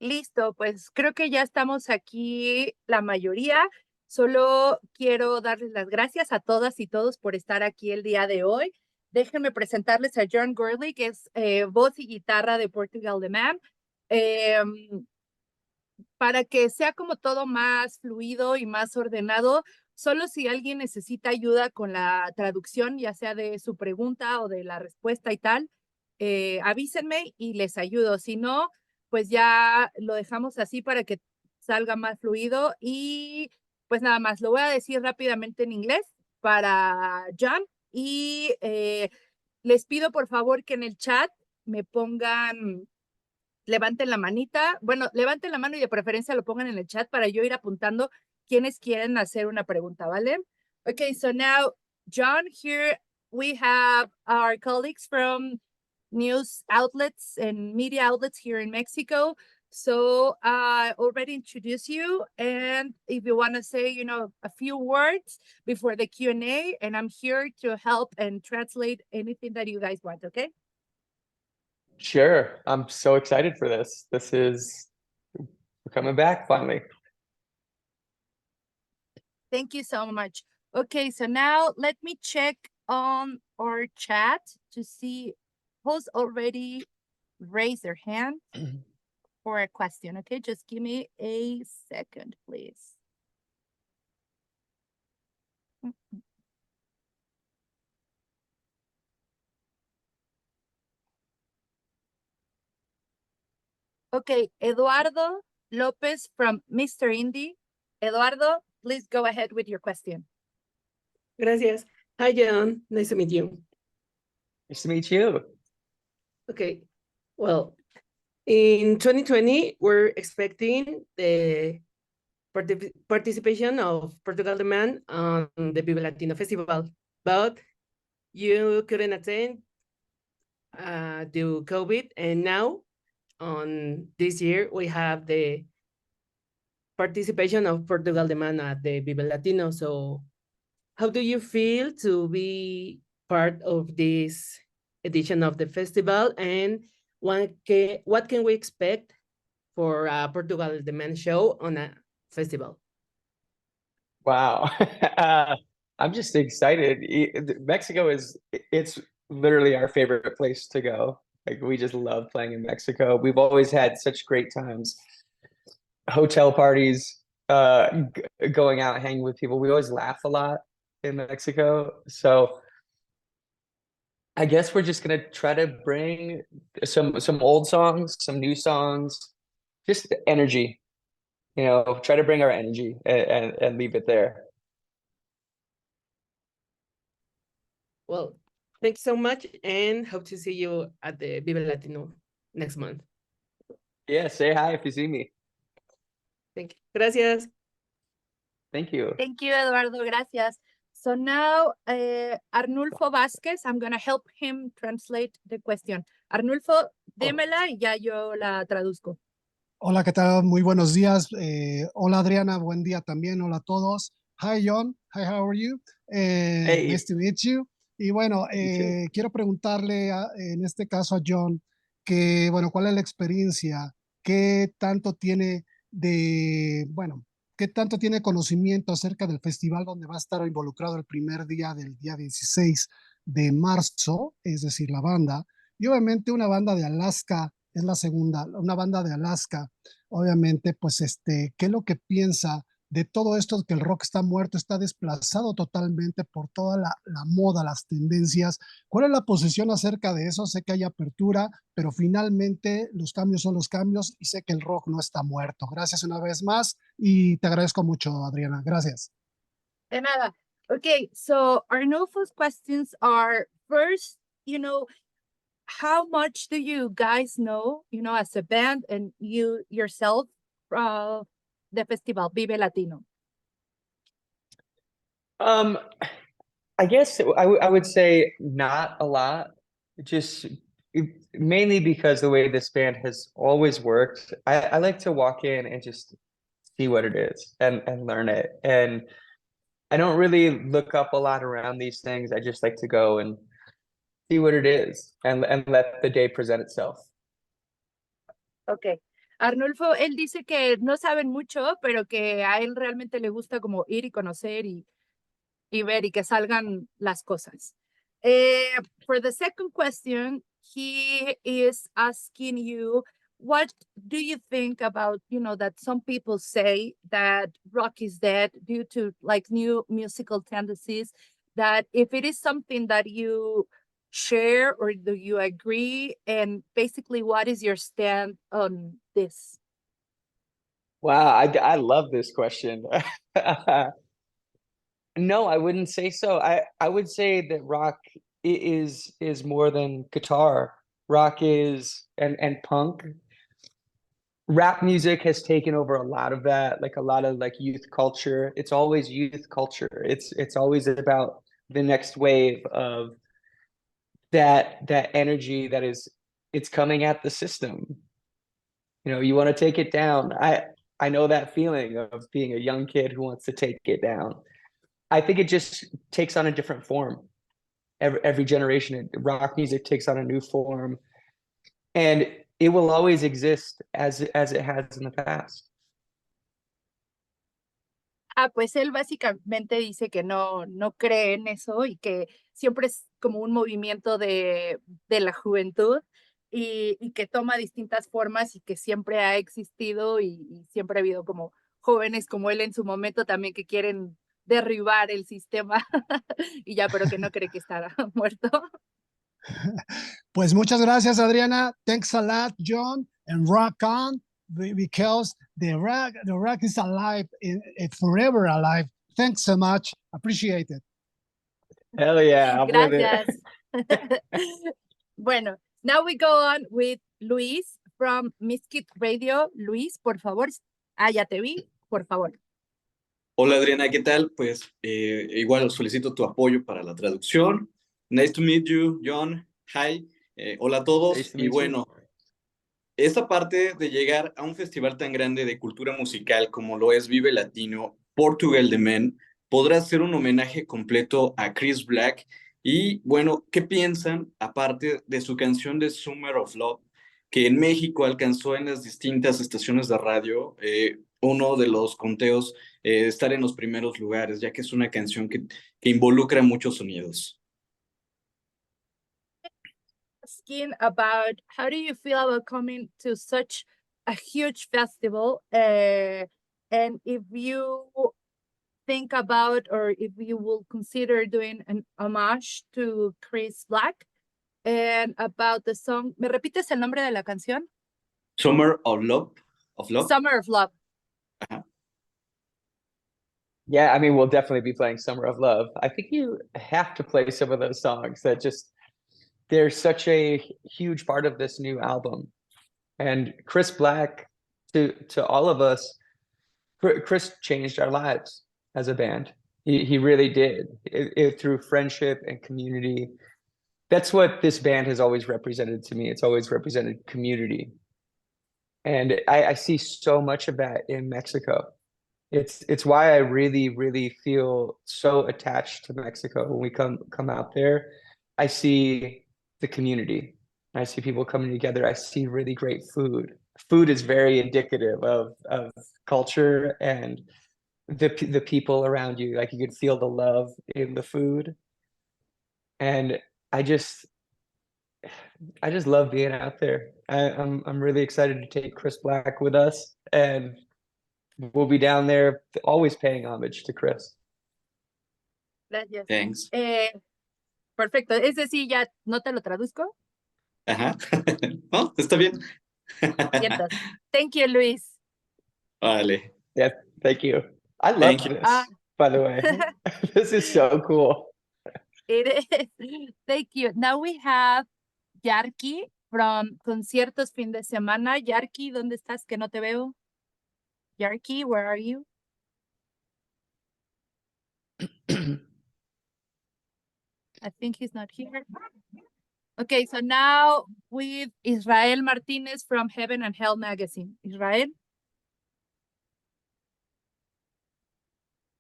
Listo, pues creo que ya estamos aquí la mayoría. Solo quiero darles las gracias a todas y todos por estar aquí el día de hoy. Déjenme presentarles a John Gurley, que es voz y guitarra de Portugal The Man. Para que sea como todo más fluido y más ordenado, solo si alguien necesita ayuda con la traducción, ya sea de su pregunta o de la respuesta y tal, avísenme y les ayudo. Si no, pues ya lo dejamos así para que salga más fluido. Y pues nada más, lo voy a decir rápidamente en inglés para John. Y les pido por favor que en el chat me pongan, levanten la manita, bueno, levanten la mano y de preferencia lo pongan en el chat para yo ir apuntando quienes quieren hacer una pregunta, ¿vale? Okay, so now, John, here we have our colleagues from news outlets and media outlets here in Mexico. So I already introduced you, and if you want to say, a few words before the Q&A, and I'm here to help and translate anything that you guys want, okay? Sure. I'm so excited for this. We're coming back finally. Thank you so much. Okay, so now let me check on our chat to see who's already raised their hand for a question. Okay, just give me a second, please. Okay, Eduardo Lopez from Mr. Indie. Eduardo, please go ahead with your question. Gracias. Hi, John. Nice to meet you. Nice to meet you. Okay. Well, in 2020, we're expecting the participation of Portugal The Man on the Vive Latino Festival, but you couldn't attend due to COVID, and now on this year, we have the participation of Portugal The Man at the Vive Latino. So how do you feel to be part of this edition of the festival, and what can we expect for Portugal The Man show on a festival? Wow. I'm just excited. Mexico it's literally our favorite place to go. Like, we just love playing in Mexico. We've always had such great times. Hotel parties, going out, hanging with people. We always laugh a lot in Mexico. So I guess we're just gonna try to bring some old songs, some new songs, just energy. Try to bring our energy and leave it there. Well, thanks so much, and hope to see you at the Vive Latino next month. Yeah, say hi if you see me. Thank you. Gracias. Thank you. Thank you, Eduardo. Gracias. So now, Arnulfo Vázquez, I'm going to help him translate the question. Arnulfo, dímela y ya yo la traduzco. Hola, ¿qué tal? Muy buenos días. Hola, Adriana. Buen día también. Hola a todos. Hi, John. Hi, how are you? Hey. Nice to meet you. Y bueno, quiero preguntarle en este caso a John que, bueno, ¿cuál es la experiencia? ¿Qué tanto tiene qué tanto tiene conocimiento acerca del festival donde va a estar involucrado el primer día del día 16 de marzo, es decir, la banda? Y obviamente una banda de Alaska es la segunda, una banda de Alaska. Obviamente, pues, ¿qué es lo que piensa de todo esto, que el rock está muerto, está desplazado totalmente por toda la moda, las tendencias? ¿Cuál es la posición acerca de eso? Sé que hay apertura, pero finalmente los cambios son los cambios y sé que el rock no está muerto. Gracias una vez más y te agradezco mucho, Adriana. Gracias. De nada. Okay, so Arnulfo's questions are first, how much do you guys know, as a band and you yourself, the festival Vive Latino? I guess I would say not a lot, just mainly because the way this band has always worked. I like to walk in and just see what it is and learn it. And I don't really look up a lot around these things. I just like to go and see what it is and let the day present itself. Okay. Arnulfo, él dice que no saben mucho, pero que a él realmente le gusta como ir y conocer y ver y que salgan las cosas. For the second question, he is asking you, what do you think about, that some people say that rock is dead due to like new musical tendencies, that if it is something that you share or do you agree, and basically what is your stand on this? Wow, I love this question. No, I wouldn't say so. I would say that rock is more than guitar. Rock is and punk. Rap music has taken over a lot of that, like a lot of like youth culture. It's always youth culture. It's always about the next wave of that energy that is it's coming at the system. You know, you want to take it down. I know that feeling of being a young kid who wants to take it down. I think it just takes on a different form. Every generation, rock music takes on a new form, and it will always exist as it has in the past. Pues él básicamente dice que no cree en eso y que siempre es como un movimiento de la juventud y que toma distintas formas y que siempre ha existido y siempre ha habido como jóvenes como él en su momento también que quieren derribar el sistema y ya, pero que no cree que estará muerto. Pues muchas gracias, Adriana. Thanks a lot, John, and rock on, because the rock is alive, forever alive. Thanks so much. Appreciate it. Hell yeah, I'm with Gracias. it. Bueno, now we go on with Luis from Miskit Radio. Luis, por favor. Ya te vi, por favor. Hola Adriana, ¿qué tal? Pues igual solicito tu apoyo para la traducción. Nice to meet you, John. Hi. Hola a todos. Nice to Y meet you. bueno, esta parte de llegar a un festival tan grande de cultura musical como lo es Vive Latino, Portugal de Men, podrá ser un homenaje completo a Chris Black. Y bueno, ¿qué piensan aparte de su canción de Summer of Love, que en México alcanzó en las distintas estaciones de radio uno de los conteos, estar en los primeros lugares, ya que es una canción que involucra muchos sonidos? Asking about how do you feel about coming to such a huge festival, and if you think about or if you will consider doing an homage to Chris Black, and about the song. ¿Me repites el nombre de la canción? Summer of Love. Summer of Love. Yeah, I mean, we'll definitely be playing Summer of Love. I think you have to play some of those songs that just, they're such a huge part of this new album. And Chris Black, to all of us, Chris changed our lives as a band. He really did. Through friendship and community. That's what this band has always represented to me. It's always represented community. And I see so much of that in Mexico. It's why I really, really feel so attached to Mexico. When we come out there, I see the community. I see people coming together. I see really great food. Food is very indicative of culture and the people around you. Like, you can feel the love in the food. And I just love being out there. I'm really excited to take Chris Black with us, and we'll be down there always paying homage to Chris. Gracias. Thanks. Perfecto. Ese sí, ya no te lo traduzco. Ajá. No, está bien. Vientos. Thank you, Luis. Vale. Yeah, thank you. I love Thank you. this, by the way. This is so cool. It is. Thank you. Now we have Yarki from Conciertos Fin de Semana. Yarki, ¿dónde estás? Que no te veo. Yarki, where are you? I think he's not here. Okay, so now with Israel Martinez from Heaven and Hell magazine. Israel?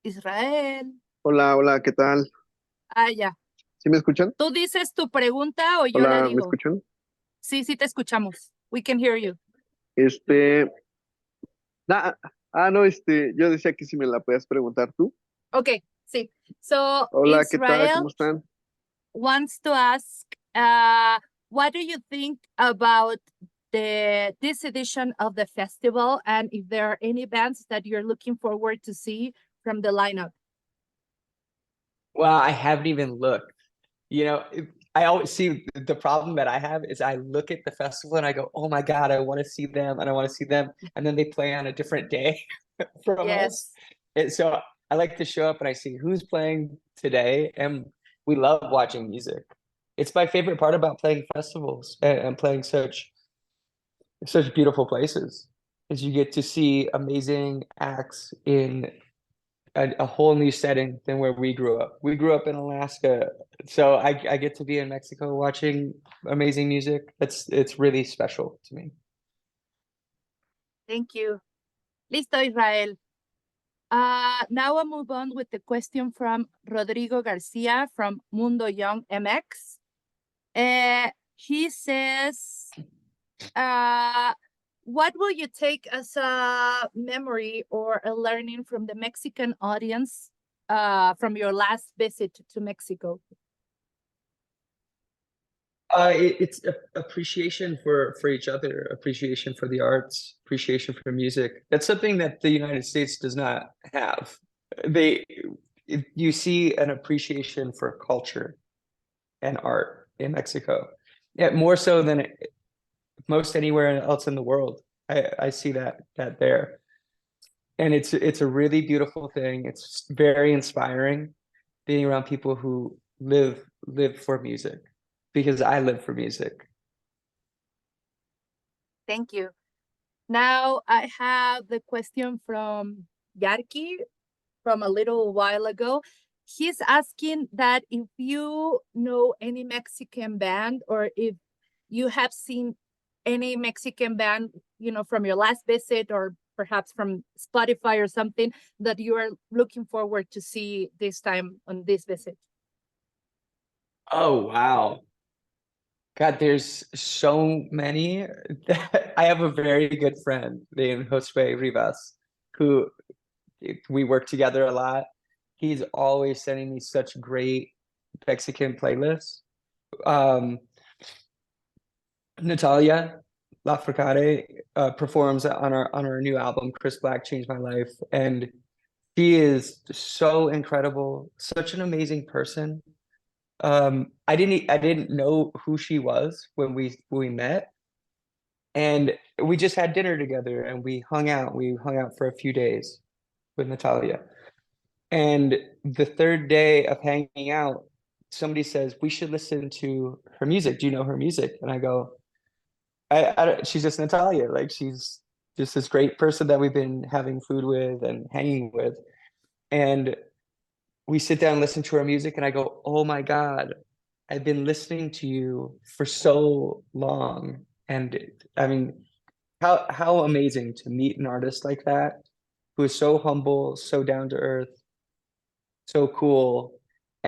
Israel. Hola, hola, ¿qué tal? Ya. ¿Sí me escuchan? ¿Tú dices tu pregunta o yo Hola, la ¿me digo? escuchan? Sí, sí te escuchamos. We can hear you. Este, na- no, yo decía que si me la puedes preguntar tú. Okay, sí. So Hola, ¿qué tal? Israel ¿Cómo están? wants to ask, what do you think about this edition of the festival, and if there are any bands that you're looking forward to see from the lineup? Well, I haven't even looked. You know, I always see the problem that I have is I look at the festival and I go, oh my God, I want to see them and I want to see them. And then they play on a different day from us. Yes. And so I like to show up and I see who's playing today. And we love watching music. It's my favorite part about playing festivals and playing such beautiful places is you get to see amazing acts in a whole new setting than where we grew up. We grew up in Alaska, so I get to be in Mexico watching amazing music. It's really special to me. Thank you. Listo, Israel. Now I'll move on with the question from Rodrigo Garcia from Mundo Young MX. He says, what will you take as a memory or a learning from the Mexican audience from your last visit to Mexico? It's appreciation for each other, appreciation for the arts, appreciation for music. That's something that the United States does not have. You see an appreciation for culture and art in Mexico. Yeah, more so than most anywhere else in the world. I see that there. And it's a really beautiful thing. It's very inspiring being around people who live for music, because I live for music. Thank you. Now I have the question from Yarki from a little while ago. He's asking that if you know any Mexican band, or if you have seen any Mexican band, you know, from your last visit, or perhaps from Spotify or something, that you are looking forward to see this time on this visit. Oh, wow. God, there's so many. I have a very good friend named Josue Rivas, who we work together a lot. He's always sending me such great Mexican playlists. Natalia Lafourcade performs on our new album, Chris Black Changed My Life, and she is so incredible, such an amazing person. I didn't know who she was when we met, and we just had dinner together and we hung out. We hung out for a few days with Natalia. And the third day of hanging out, somebody says, we should listen to her music. Do you know her music? And I go, she's just Natalia. Like, she's just this great person that we've been having food with and hanging with. And we sit down and listen to her music, and I go, oh my God, I've been listening to you for so long. And I mean, how amazing to meet an artist like that, who is so humble, so down to earth, so cool,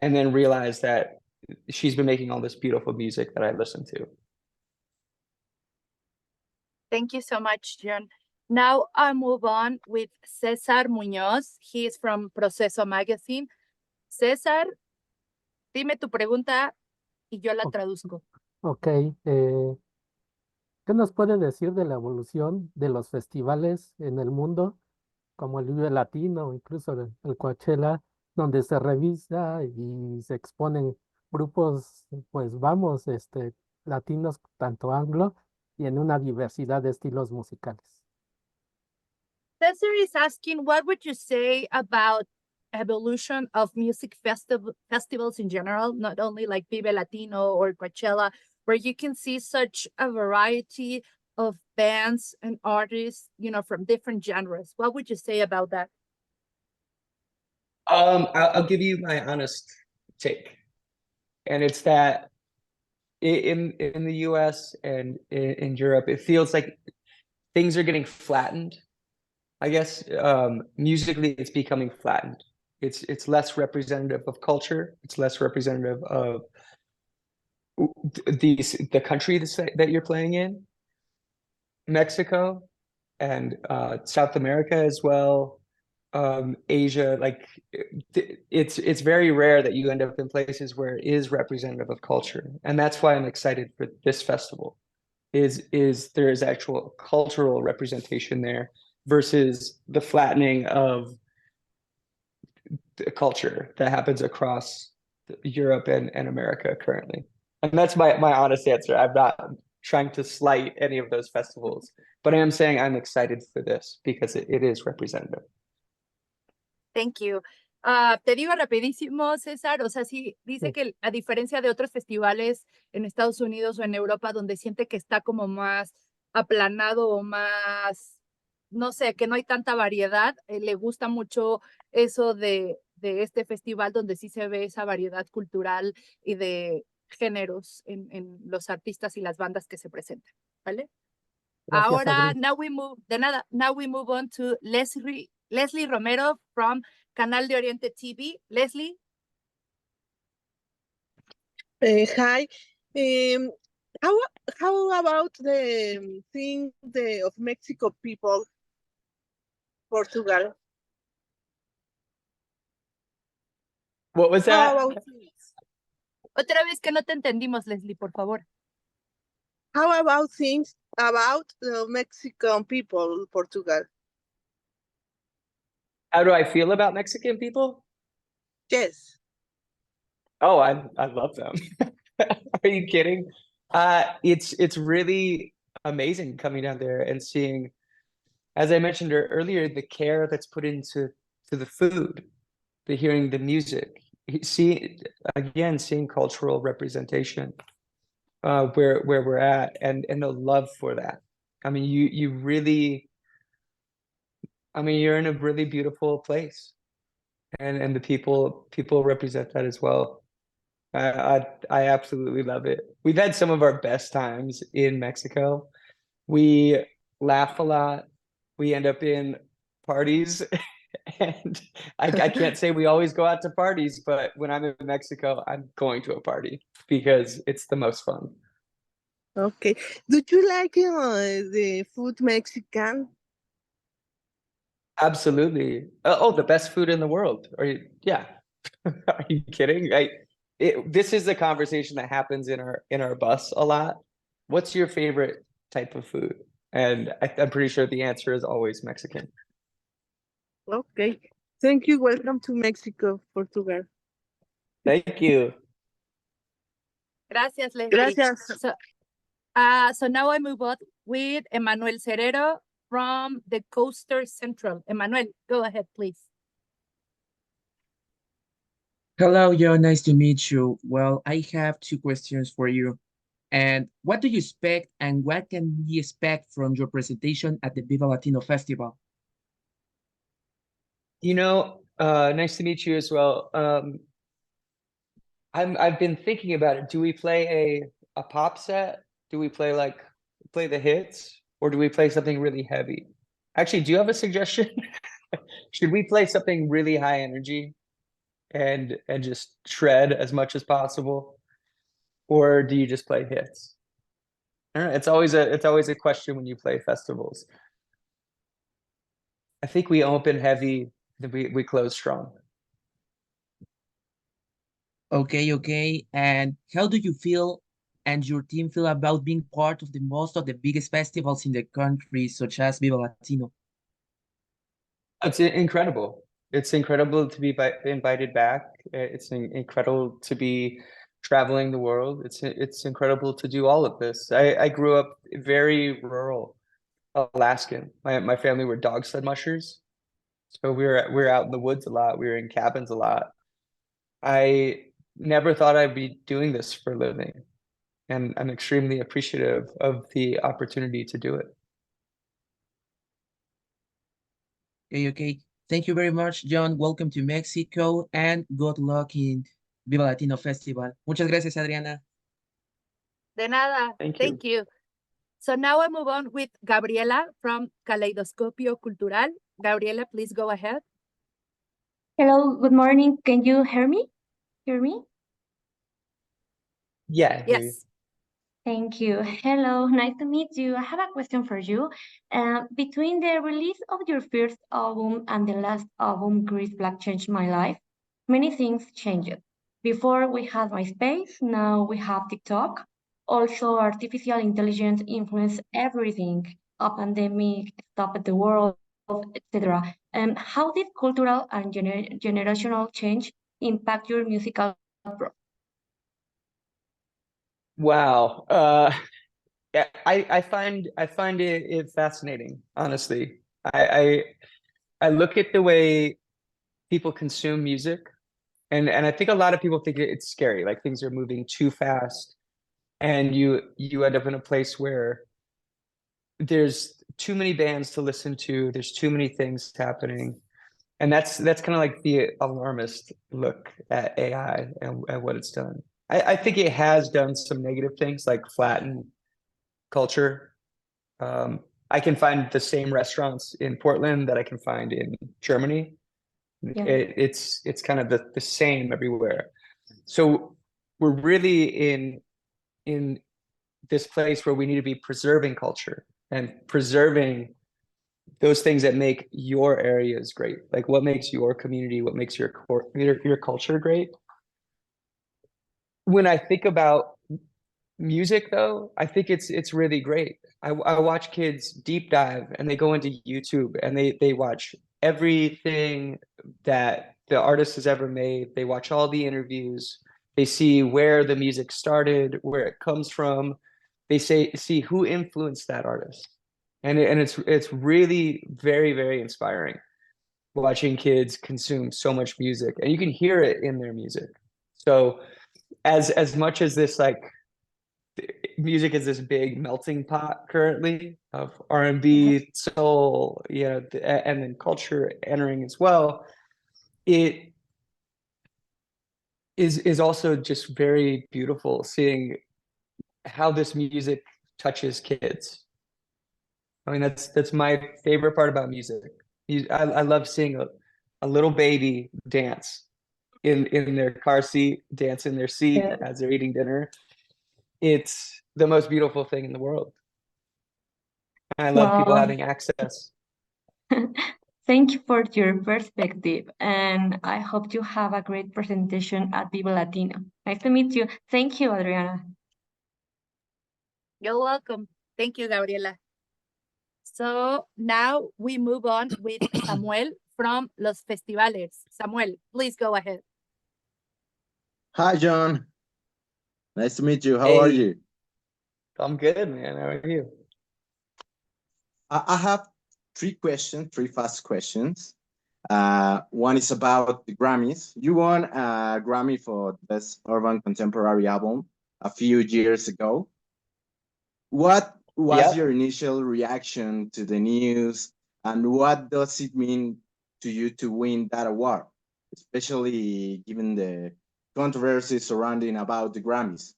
and then realize that she's been making all this beautiful music that I listen to. Thank you so much, John. Now I move on with Cesar Muñoz. He is from Proceso Magazine. César, dime tu pregunta y yo la traduzco. Ok, ¿qué nos puede decir de la evolución de los festivales en el mundo, como el Vive Latino, incluso el Coachella, donde se revisa y se exponen grupos, pues vamos, latinos, tanto anglo, y en una diversidad de estilos musicales? Cesar is asking, what would you say about evolution of music festivals in general, not only like Vive Latino or Coachella, where you can see such a variety of bands and artists, you know, from different genres? What would you say about that? I'll give you my honest take, and it's that in the US and in Europe, it feels like things are getting flattened. I guess musically, it's becoming flattened. It's less representative of culture. It's less representative of the country that you're playing in. Mexico and South America as well, Asia. Like it's very rare that you end up in places where it is representative of culture, and that's why I'm excited for this festival. Is there is actual cultural representation there versus the flattening of the culture that happens across Europe and America currently. And that's my honest answer. I'm not trying to slight any of those festivals, but I am saying I'm excited for this because it is representative. Thank you. Te digo rapidísimo, César, o sea, sí, dice que a diferencia de otros festivales en Estados Unidos o en Europa, donde siente que está como más aplanado o más, no sé, que no hay tanta variedad, le gusta mucho eso de este festival donde sí se ve esa variedad cultural y de géneros en los artistas y las bandas que se presentan, ¿vale? Gracias, Ahora, Adri. now we move on to Leslie Romero from Canal de Oriente TV. Leslie. Hi. How how about the thing of Mexico people, Portugal? What was How that? about Otra vez que no te entendimos, Leslie, por favor. how about things about the Mexican people, Portugal? How do I feel about Mexican people? Yes. Oh, I love them. Are you kidding? It's really amazing coming down there and seeing, as I mentioned earlier, the care that's put into the food, the hearing the music, seeing cultural representation where we're at, and the love for that. I mean, you really, I mean, you're in a really beautiful place, and the people represent that as well. I absolutely love it. We've had some of our best times in Mexico. We laugh a lot. We end up in parties. And I can't say we always go out to parties, but when I'm in Mexico, I'm going to a party because it's the most fun. Okay. Do you like the food Mexican? Absolutely. The best food in the world. Yeah. Are you kidding? This is a conversation that happens in our bus a lot. What's your favorite type of food? And I'm pretty sure the answer is always Mexican. Okay. Thank you. Welcome to Mexico, Portugal. Thank you. Gracias, Leslie. Gracias. So now I move on with Emmanuel Cerero from the Coaster Central. Emmanuel, go ahead, please. Hello, Joe. Nice to meet you. Well, I have two questions for you. And what do you expect and what can we expect from your presentation at the Vive Latino Festival? Nice to meet you as well. I've been thinking about it. Do we play a pop set? Do we play the hits, or do we play something really heavy? Actually, do you have a suggestion? Should we play something really high energy and just shred as much as possible, or do you just play hits? I don't know. It's always a question when you play festivals. I think we open heavy, then we close strong. Okay. And how do you feel and your team feel about being part of most of the biggest festivals in the country, such as Viva Latino? It's incredible. It's incredible to be invited back. It's incredible to be traveling the world. It's incredible to do all of this. I grew up very rural Alaskan. My family were dog sled mushers, so we were out in the woods a lot. We were in cabins a lot. I never thought I'd be doing this for a living, and I'm extremely appreciative of the opportunity to do it. Okay. Thank you very much, John. Welcome to Mexico and good luck in Viva Latino Festival. Muchas gracias, Adriana. De nada. Thank you. So now I move on with Gabriela from Caleidoscopio Cultural. Gabriela, please go ahead. Hello, good morning. Can you hear me? Yeah. Yes. Thank you. Hello, nice to meet you. I have a question for you. Between the release of your first album and the last album, Chris Black Changed My Life, many things changed. Before we had MySpace, now we have TikTok. Also, artificial intelligence influenced everything. A pandemic stopped the world, etc. How did cultural and generational change impact your musical growth? Wow. Yeah, I find it fascinating, honestly. I look at the way people consume music, and I think a lot of people think it's scary, like things are moving too fast, and you end up in a place where there's too many bands to listen to, there's too many things happening. And that's kind of like the alarmist look at AI and what it's done. I think it has done some negative things like flatten culture. I can find the same restaurants in Portland that I can find in Germany. Yeah. It's kind of the same everywhere. So we're really in this place where we need to be preserving culture and preserving those things that make your areas great. Like what makes your community, what makes your culture great. When I think about music though, I think it's really great. I watch kids deep dive and they go into YouTube and they watch everything that the artist has ever made. They watch all the interviews. They see where the music started, where it comes from. They see who influenced that artist. And it's really very inspiring watching kids consume so much music, and you can hear it in their music. So as much as this like music is this big melting pot currently of R&B, soul, you know, and then culture entering as well, it is also just very beautiful seeing how this music touches kids. I mean, that's my favorite part about music. I love seeing a little baby dance in their car seat, dance in their seat Yeah. as they're eating dinner. It's the most beautiful thing in the world. I love people Wow. having access. Thank you for your perspective, and I hope you have a great presentation at Vive Latino. Nice to meet you. Thank you, Adriana. You're welcome. Thank you, Gabriela. So now we move on with Samuel from Los Festivales. Samuel, please go ahead. Hi, John. Nice to meet you. How are Hey, you? I'm good, man. How are you? I have three fast questions. One is about the Grammys. You won a Grammy for Best Urban Contemporary Album a few years ago. What was your Yep. initial reaction to the news, and what does it mean to you to win that award, especially given the controversy surrounding about the Grammys?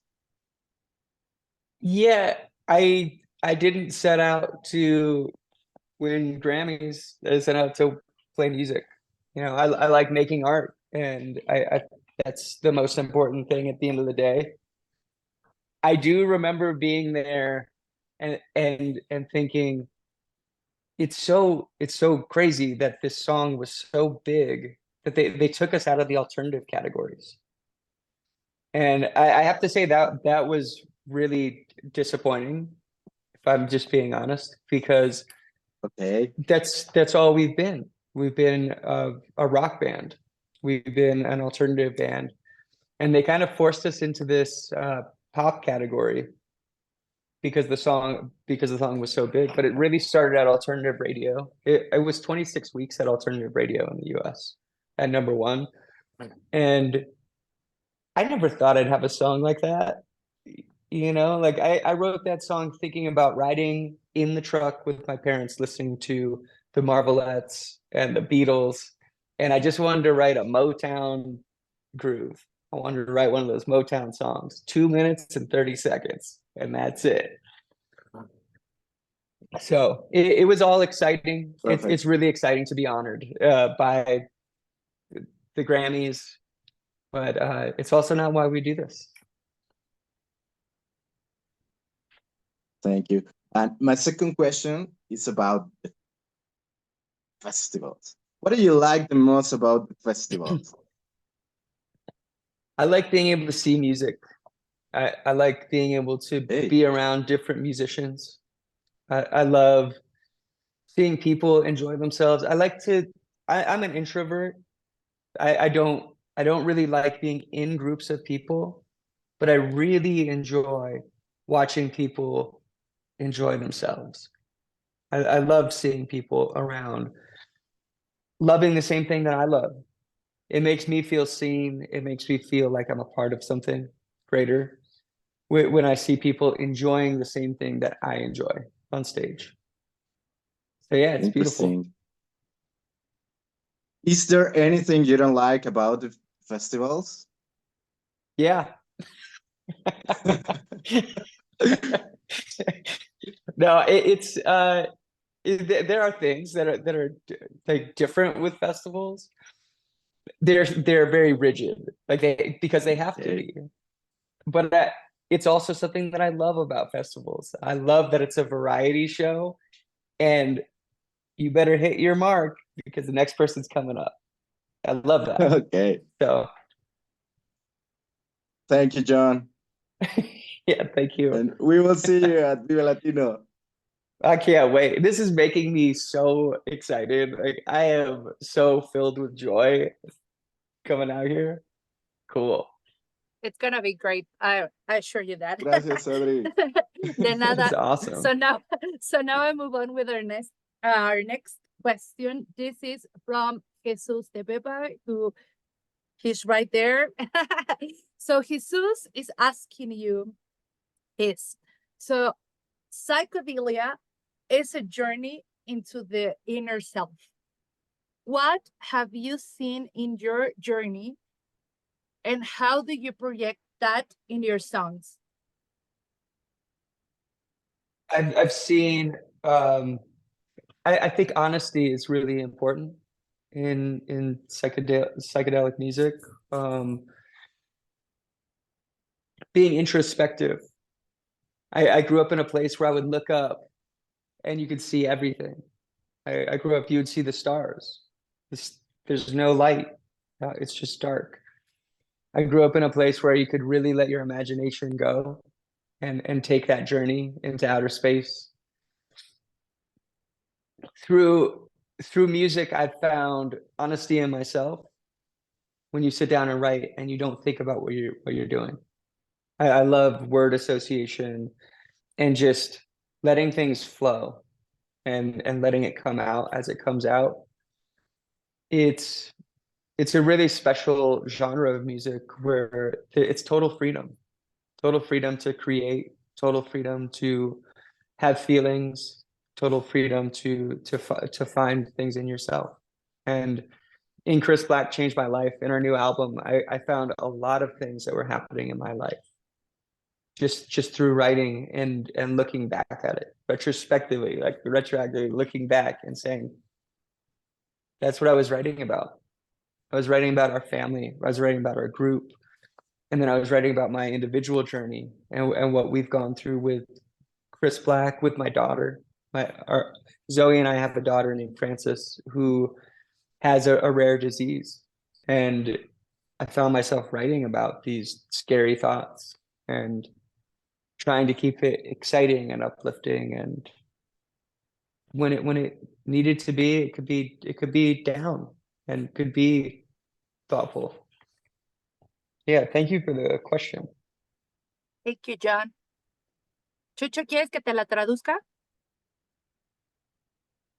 Yeah, I didn't set out to win Grammys. I set out to play music. You know, I like making art, and I that's the most important thing at the end of the day. I do remember being there and thinking it's so crazy that this song was so big that they took us out of the alternative categories. And I have to say that was really disappointing, if I'm just being honest, because Okay. that's all we've been. We've been a rock band. We've been an alternative band, and they kind of forced us into this pop category because the song was so big. But it really started at alternative radio. It was 26 weeks at alternative radio in the US at number one. And I never thought I'd have a song like that. You know, like I wrote that song thinking about riding in the truck with my parents, listening to the Marvelettes and the Beatles. And I just wanted to write a Motown groove. I wanted to write one of those Motown songs, 2 minutes and 30 seconds, and that's it. So it was all exciting. Perfect. It's really exciting to be honored by the Grammys, but it's also not why we do this. Thank you. And my second question is about the festivals. What do you like the most about the festivals? I like being able to see music. I like being able to be around different musicians. I love seeing people enjoy themselves. I'm an introvert. I don't really like being in groups of people, but I really enjoy watching people enjoy themselves. I love seeing people around loving the same thing that I love. It makes me feel seen. It makes me feel like I'm a part of something greater when I see people enjoying the same thing that I enjoy on stage. So yeah, it's beautiful. Interesting. Is there anything you don't like about the festivals? Yeah. No, there are things that are like different with festivals. They're very rigid, like because they have to be. But it's also something that I love about festivals. I love that it's a variety show, and you better hit your mark because the next person's coming up. I love that. Okay. So thank you, John. yeah, thank you. And we will see you at Vive Latino. I can't wait. This is making me so excited. Like I am so filled with joy coming out here. Cool. It's gonna be great. I assure you that. Gracias, Cedric. De nada. That's awesome. So now I move on with our next question. This is from Jesus de Beba, who he's right there. So Jesus is asking you so psychedelia is a journey into the inner self. What have you seen in your journey, and how do you project that in your songs? I've seen I think honesty is really important in psychedelic music. Being introspective. I grew up in a place where I would look up and you could see everything. I grew up, you would see the stars. There's no light. It's just dark. I grew up in a place where you could really let your imagination go and take that journey into outer space. Through music, I've found honesty in myself when you sit down and write and you don't think about what you're doing. I love word association and just letting things flow and letting it come out as it comes out. It's a really special genre of music where it's total freedom to create, total freedom to have feelings, total freedom to find things in yourself. And in Chris Black Changed My Life, in our new album, I found a lot of things that were happening in my life just through writing and looking back at it retrospectively, like retroactively looking back and saying, that's what I was writing about. I was writing about our family. I was writing about our group. And then I was writing about my individual journey and what we've gone through with Chris Black, with my daughter. Zoe and I have a daughter named Frances who has a rare disease. And I found myself writing about these scary thoughts and trying to keep it exciting and uplifting. And when it needed to be, it could be down and could be thoughtful. Yeah, thank you for the question. Thank you, John. Chucho, ¿quieres que te la traduzca?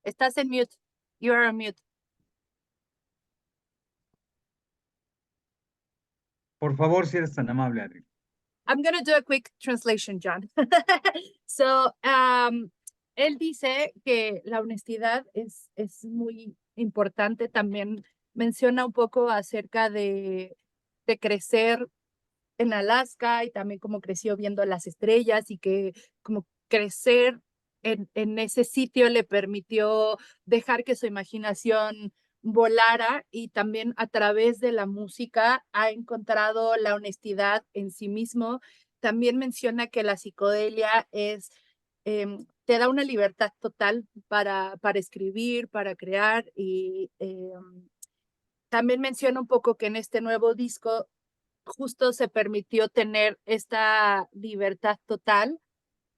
Estás en mute. You are on mute. Por favor, si eres tan amable, Adri. I'm going to do a quick translation, John. So, él dice que la honestidad es muy importante. También menciona un poco acerca de crecer en Alaska y también cómo creció viendo las estrellas y que como crecer en ese sitio le permitió dejar que su imaginación volara, y también a través de la música ha encontrado la honestidad en sí mismo. También menciona que la psicodelia es te da una libertad total para escribir, para crear y también menciona un poco que en este nuevo disco justo se permitió tener esta libertad total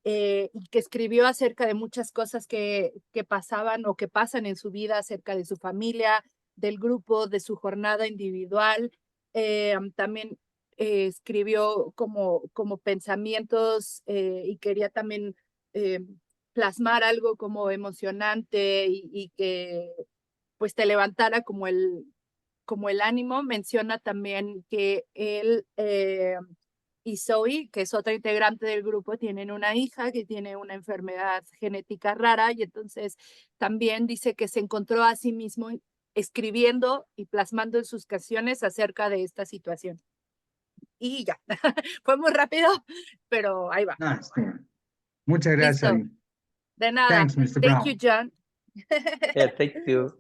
y que escribió acerca de muchas cosas que pasaban o que pasan en su vida, acerca de su familia, del grupo, de su jornada individual. También escribió como pensamientos y quería también plasmar algo como emocionante y que pues te levantara como el ánimo. Menciona también que él y Zoe, que es otra integrante del grupo, tienen una hija que tiene una enfermedad genética rara y entonces también dice que se encontró a sí mismo escribiendo y plasmando en sus canciones acerca de esta situación. Y ya, fue muy rápido, pero ahí va. Nice. Muchas gracias, Listo. Ari. De nada. Thanks, Mr. Thank you, Brown. John. Yeah, thank you.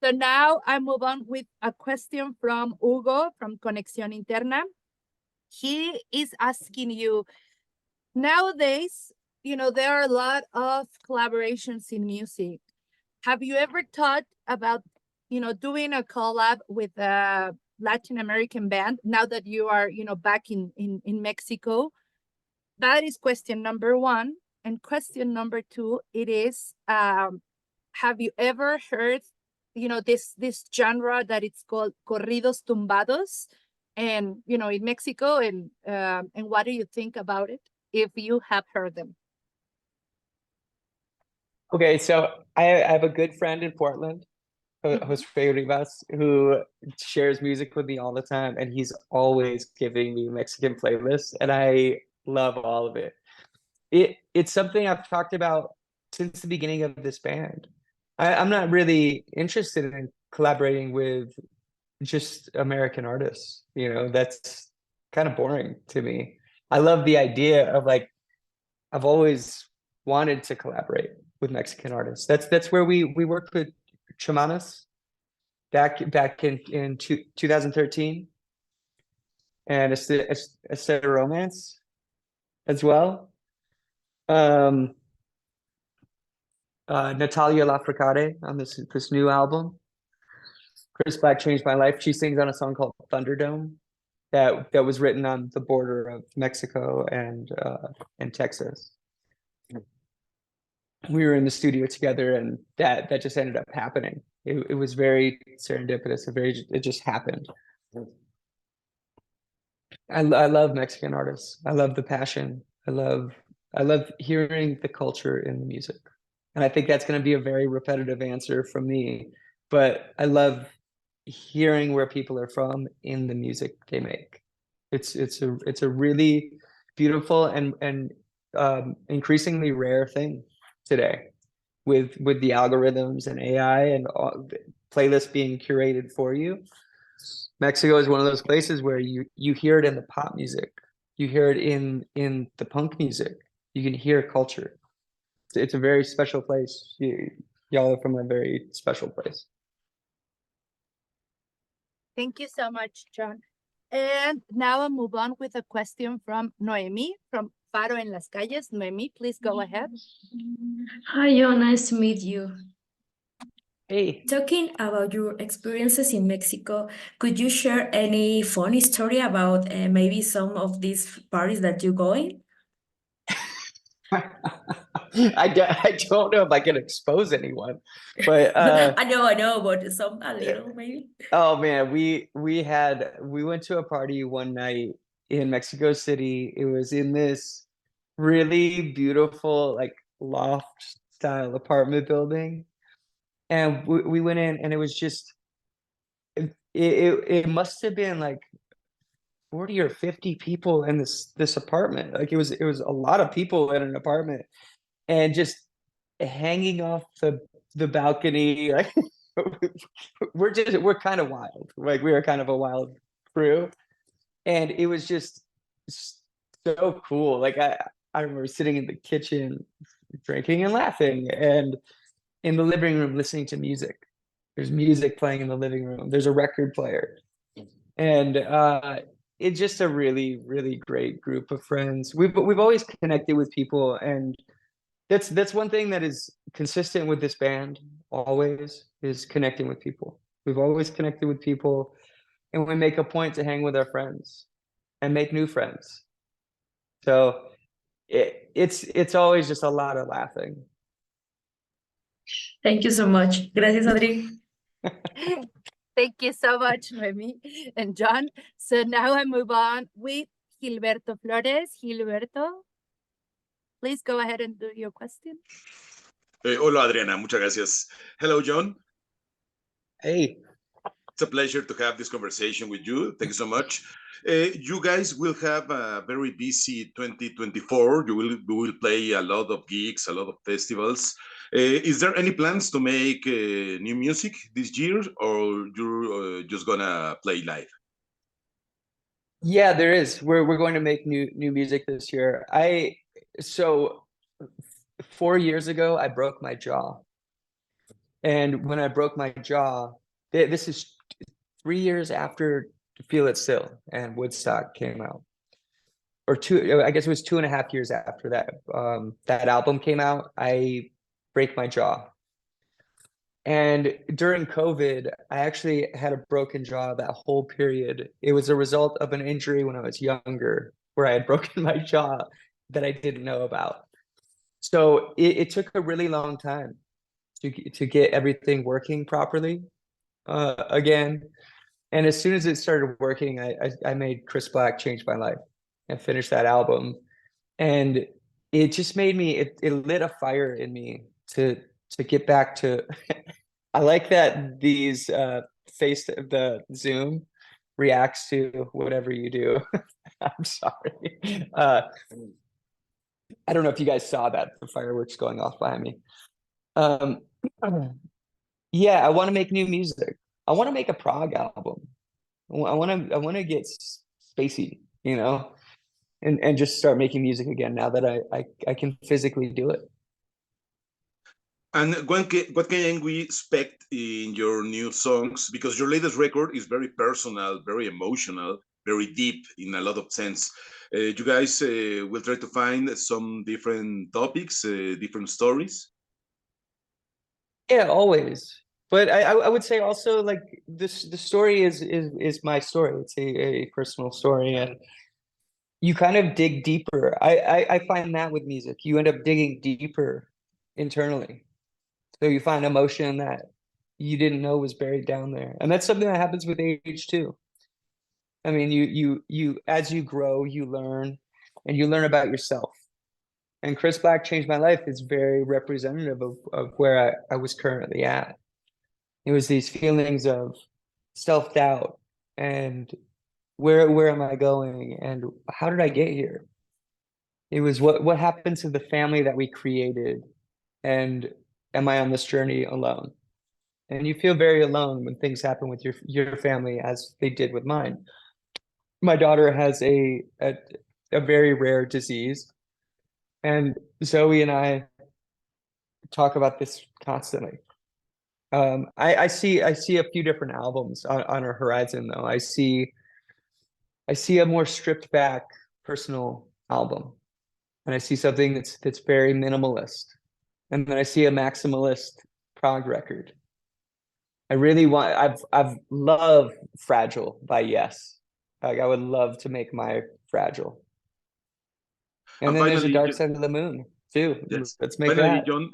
So now I move on with a question from Hugo from Conexión Interna. He is asking you, nowadays, you know, there are a lot of collaborations in music. Have you ever thought about, you know, doing a collab with a Latin American band now that you are, you know, back in Mexico? That is question number one. And question number two, it is, have you ever heard, you know, this genre that it's called corridos tumbados, and you know, in Mexico, and what do you think about it if you have heard them? Okay, so I have a good friend in Portland, Jose Rivas, who shares music with me all the time, and he's always giving me Mexican playlists, and I love all of it. It's something I've talked about since the beginning of this band. I'm not really interested in collaborating with just American artists. You know, that's kind of boring to me. I love the idea of like, I've always wanted to collaborate with Mexican artists. That's where we worked with Chamanas back in 2013, and a set of romance as well. Natalia Lafourcade on this new album. Chris Black changed my life. She sings on a song called Thunderdome that was written on the border of Mexico and Texas. We were in the studio together, and that just ended up happening. It was very serendipitous. It just happened. I love Mexican artists. I love the passion. I love hearing the culture in the music. And I think that's going to be a very repetitive answer from me, but I love hearing where people are from in the music they make. It's a really beautiful and increasingly rare thing today, with the algorithms and AI and all, playlists being curated for you. Mexico is one of those places where you hear it in the pop music, you hear it in the punk music, you can hear culture. It's a very special place. Y'all are from a very special place. Thank you so much, John. And now I'll move on with a question from Noemi from Faro en las Calles. Noemi, please go ahead. Hi, John. Nice to meet you. Hey. Talking about your experiences in Mexico, could you share any funny story about maybe some of these parties that you go in? I don't know if I can expose anyone, but I know, but some a little maybe. Oh man, we went to a party one night in Mexico City. It was in this really beautiful like loft style apartment building, and we went in, and it was just it must have been like 40 or 50 people in this apartment. Like it was a lot of people in an apartment, and just hanging off the balcony, like we're kind of wild. Like we are kind of a wild crew, and it was just so cool. Like I remember sitting in the kitchen drinking and laughing, and in the living room listening to music. There's music playing in the living room. There's a record player, and it's just a really, really great group of friends. We've always connected with people, and That's one thing that is consistent with this band always, is connecting with people. We've always connected with people, and we make a point to hang with our friends and make new friends. So it's always just a lot of laughing. Thank you so much. Gracias, Adri. Thank you so much, Noemi and John. So now I move on with Gilberto Flores. Gilberto, please go ahead and do your question. Hola, Adriana. Muchas gracias. Hello, John. Hey. It's a pleasure to have this conversation with you. Thank you so much. You guys will have a very busy 2024. You will play a lot of gigs, a lot of festivals. Is there any plans to make new music this year, or you're just gonna play live? Yeah, there is. We're going to make new music this year. So 4 years ago, I broke my jaw. And when I broke my jaw, this is 3 years after Feel It Still and Woodstock came out. Or I guess it was 2.5 years after that album came out, I break my jaw. And during COVID, I actually had a broken jaw that whole period. It was a result of an injury when I was younger, where I had broken my jaw that I didn't know about. So it took a really long time to get everything working properly again. And as soon as it started working, I made Chris Black Change My Life and finished that album. And it just made me, it lit a fire in me to get back to, I like that these the Zoom reacts to whatever you do. I'm sorry. I don't know if you guys saw that, the fireworks going off behind me. Yeah, I want to make new music. I want to make a prog album. I want to get spacey, and just start making music again now that I can physically do it. And what can we expect in your new songs? Because your latest record is very personal, very emotional, very deep in a lot of sense. You guys will try to find some different topics, different stories? Yeah, always. But I would say also, like, the story is my story. It's a personal story, and you kind of dig deeper. I find that with music, you end up digging deeper internally. So you find emotion that you didn't know was buried down there. And that's something that happens with age too. I mean, you as you grow, you learn, and you learn about yourself. And Chris Black Changed My Life is very representative of where I was currently at. It was these feelings of self-doubt and where am I going and how did I get here? It was what happened to the family that we created, and am I on this journey alone? And you feel very alone when things happen with your family, as they did with mine. My daughter has a very rare disease, and Zoe and I talk about this constantly. I see a few different albums on our horizon, though. I see a more stripped back personal album, and I see something that's very minimalist, and then I see a maximalist prog record. I really want. I've loved Fragile by Yes. Like, I would love to make my Fragile. And then there's a Dark Side of the Moon too. Yes. Let's make Finally, that. John,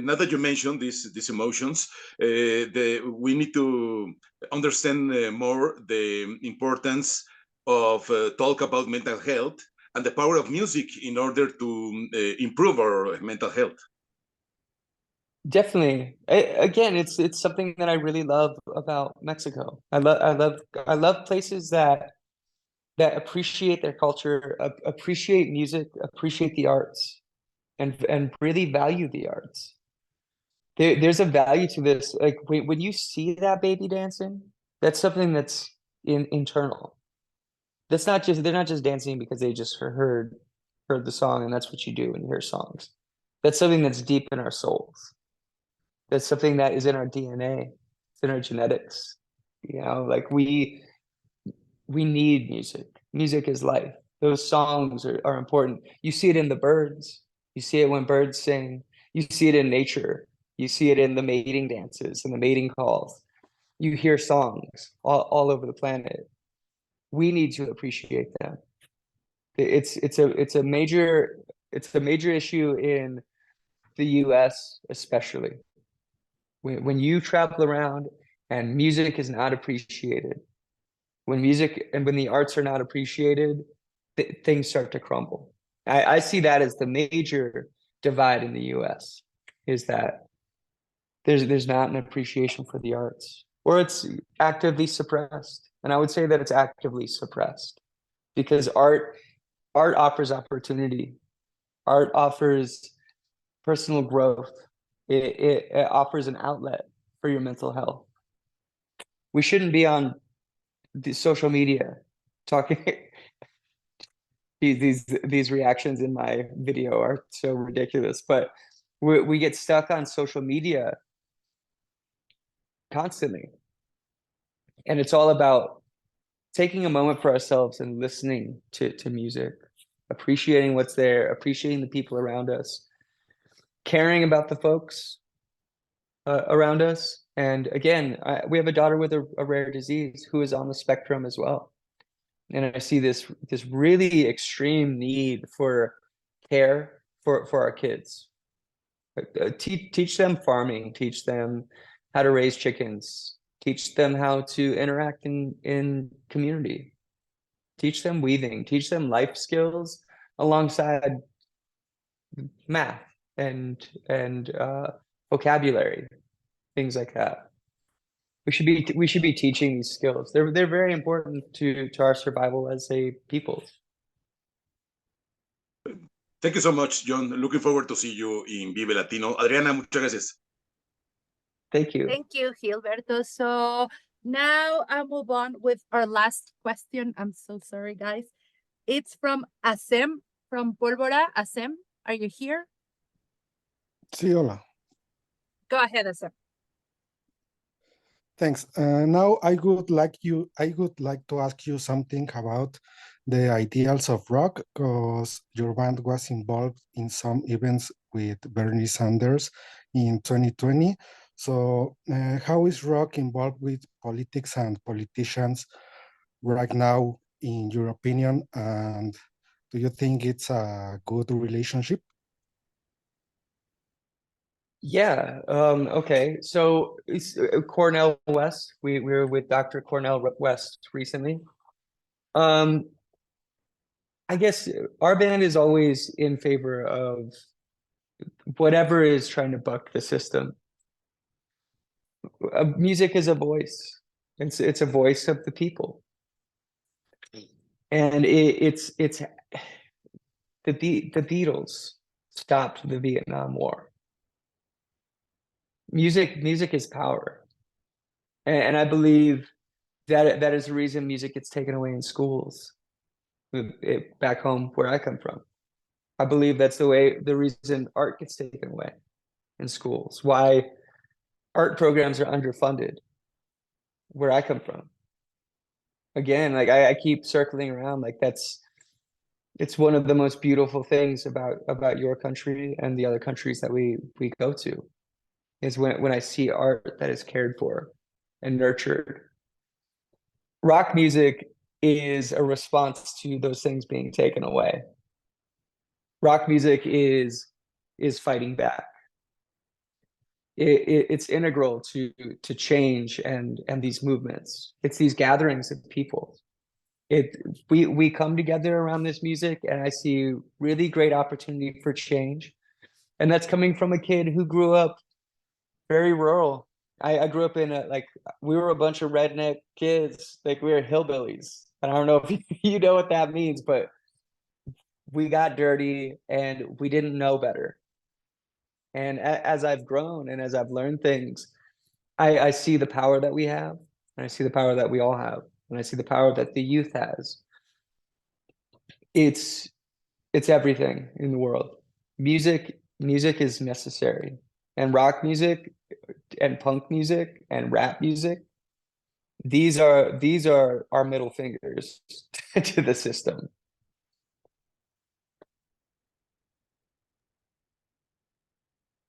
now that you mentioned these emotions, we need to understand more the importance of talk about mental health and the power of music in order to improve our mental health. Definitely. Again, it's something that I really love about Mexico. I love places that appreciate their culture, appreciate music, appreciate the arts, and really value the arts. There's a value to this. Like, when you see that baby dancing, that's something that's internal. They're not just dancing because they just heard the song, and that's what you do when you hear songs. That's something that's deep in our souls. That's something that is in our DNA. It's in our genetics. Like, we need music. Music is life. Those songs are important. You see it in the birds. You see it when birds sing. You see it in nature. You see it in the mating dances and the mating calls. You hear songs all over the planet. We need to appreciate them. It's a major issue in the US, especially. When you travel around and music is not appreciated, when the arts are not appreciated, things start to crumble. I see that as the major divide in the US, is that there's not an appreciation for the arts, or it's actively suppressed. And I would say that it's actively suppressed because art offers opportunity. Art offers personal growth. It offers an outlet for your mental health. We shouldn't be on the social media talking. These reactions in my video are so ridiculous, but we get stuck on social media constantly. And it's all about taking a moment for ourselves and listening to music, appreciating what's there, appreciating the people around us, caring about the folks around us. And again, we have a daughter with a rare disease who is on the spectrum as well. And I see this really extreme need for care for our kids. Teach them farming, teach them how to raise chickens, teach them how to interact in community, teach them weaving, teach them life skills alongside math and vocabulary, things like that. We should be teaching these skills. They're very important to our survival as a people. Thank you so much, John. Looking forward to see you in Vive Latino. Adriana, muchas gracias. Thank you. Thank you, Gilberto. So now I'll move on with our last question. I'm so sorry, guys. It's from Asem, from Pólvora. Asem, are you here? Sí, hola. Go ahead, Asem. Thanks. Now I would like to ask you something about the ideals of rock, because your band was involved in some events with Bernie Sanders in 2020. So how is rock involved with politics and politicians right now, in your opinion? And do you think it's a good relationship? Yeah. Okay. So it's Cornell West. We were with Dr. Cornell West recently. I guess our band is always in favor of whatever is trying to buck the system. Music is a voice. It's a voice of the people, and it's the Beatles stopped the Vietnam War. Music is power, and I believe that is the reason music gets taken away in schools. Back home where I come from, I believe that's the reason art gets taken away in schools. Why art programs are underfunded where I come from. Again, like I keep circling around, like it's one of the most beautiful things about your country and the other countries that we go to, is when I see art that is cared for and nurtured. Rock music is a response to those things being taken away. Rock music is fighting back. It's integral to change and these movements. It's these gatherings of people. We come together around this music, and I see really great opportunity for change. And that's coming from a kid who grew up very rural. I grew up in we were a bunch of redneck kids, like we were hillbillies. And I don't know if you know what that means, but we got dirty and we didn't know better. And as I've grown and as I've learned things, I see the power that we have, and I see the power that we all have, and I see the power that the youth has. It's everything in the world. Music is necessary, and rock music and punk music and rap music, these are our middle fingers to the system.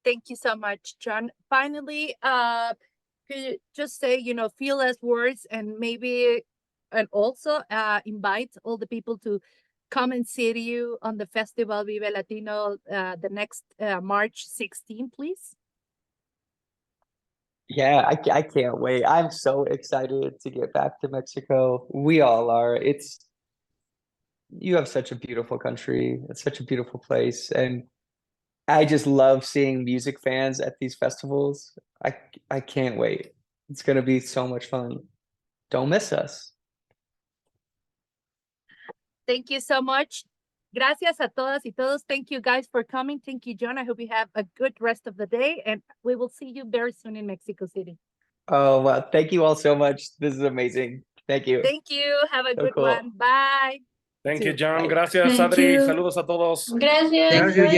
Thank you so much, John. Finally, could you just say, few last words and also invite all the people to come and see you on the festival Vive Latino the next March 16, please? Yeah, I can't wait. I'm so excited to get back to Mexico. We all are. You have such a beautiful country. It's such a beautiful place. And I just love seeing music fans at these festivals. I can't wait. It's going to be so much fun. Don't miss us. Thank you so much. Gracias a todas y todos. Thank you guys for coming. Thank you, John. I hope you have a good rest of the day, and we will see you very soon in Mexico City. Oh, well, thank you all so much. This is amazing. Thank you. Thank you. Have a So good cool. one. Bye. Thank you, Sí, John. bye. Gracias, Thank Adri. you. Saludos a todos. Gracias. Thank you,